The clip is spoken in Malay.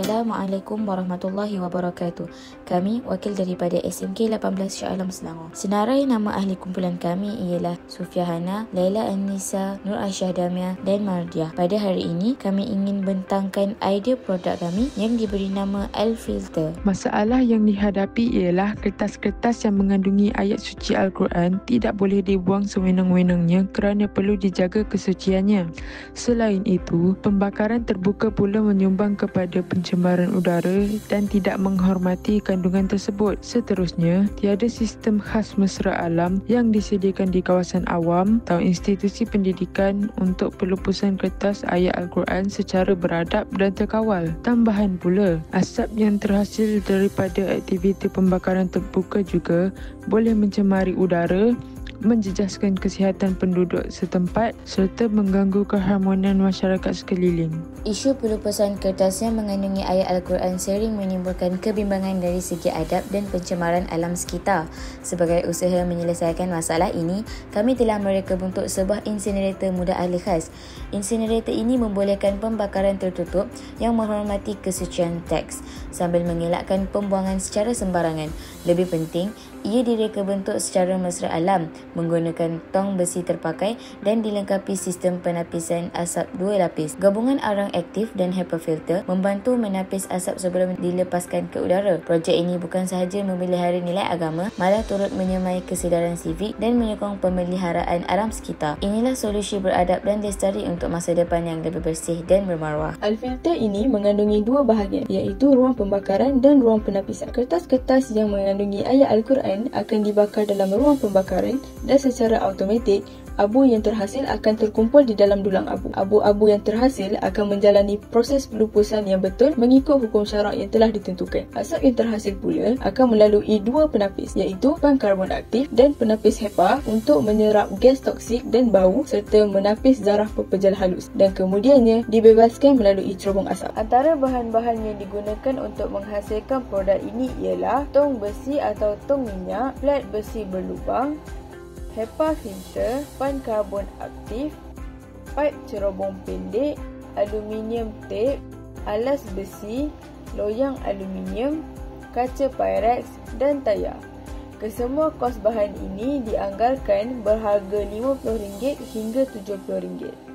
Assalamualaikum warahmatullahi wabarakatuh. Kami wakil daripada SMK 18 Shah Alam Selangor. Senarai nama ahli kumpulan kami ialah Sufia Hana, Laila An-Nisa, Nur Aisyah Damia dan Mardiah. Pada hari ini kami ingin bentangkan idea produk kami yang diberi nama Al-Filter. Masalah yang dihadapi ialah kertas-kertas yang mengandungi ayat suci Al-Quran tidak boleh dibuang sewenang-wenangnya kerana perlu dijaga kesuciannya. Selain itu, pembakaran terbuka pula menyumbang kepada pencemaran udara dan tidak menghormati kandungan tersebut. Seterusnya, tiada sistem khas mesra alam yang disediakan di kawasan awam atau institusi pendidikan untuk pelupusan kertas ayat Al-Quran secara beradab dan terkawal. Tambahan pula, asap yang terhasil daripada aktiviti pembakaran terbuka juga boleh mencemari udara, menjejaskan kesihatan penduduk setempat serta mengganggu keharmonian masyarakat sekeliling. Isu pelupusan kertas yang mengandungi ayat Al-Quran sering menimbulkan kebimbangan dari segi adab dan pencemaran alam sekitar. Sebagai usaha menyelesaikan masalah ini, kami telah mereka bentuk sebuah insinerator mudah ahli khas. Insinerator ini membolehkan pembakaran tertutup yang menghormati kesucian teks sambil mengelakkan pembuangan secara sembarangan. Lebih penting, ia direka bentuk secara mesra alam menggunakan tong besi terpakai dan dilengkapi sistem penapisan asap 2 lapis. Gabungan arang aktif dan HEPA filter membantu menapis asap sebelum dilepaskan ke udara. Projek ini bukan sahaja memelihara nilai agama, malah turut menyemai kesedaran sivik dan menyokong pemeliharaan alam sekitar. Inilah solusi beradab dan lestari untuk masa depan yang lebih bersih dan bermaruah. Al-Filter ini mengandungi 2 bahagian, iaitu ruang pembakaran dan ruang penapisan. Kertas-kertas yang mengandungi ayat Al-Quran akan dibakar dalam ruang pembakaran dan secara automatik, abu yang terhasil akan terkumpul di dalam dulang abu. Abu-abu yang terhasil akan menjalani proses pelupusan yang betul mengikut hukum syarak yang telah ditentukan. Asap yang terhasil pula akan melalui 2 penapis, iaitu pan karbon aktif dan penapis HEPA untuk menyerap gas toksik dan bau serta menapis zarah pepejal halus dan kemudiannya dibebaskan melalui cerobong asap. Antara bahan-bahan yang digunakan untuk menghasilkan produk ini ialah tong besi atau tong minyak, plat besi berlubang, HEPA filter, pan karbon aktif, pipe cerobong pendek, aluminium tape, alas besi, loyang aluminium, kaca Pyrex dan tayar. Kesemua kos bahan ini dianggarkan berharga RM50 hingga RM70.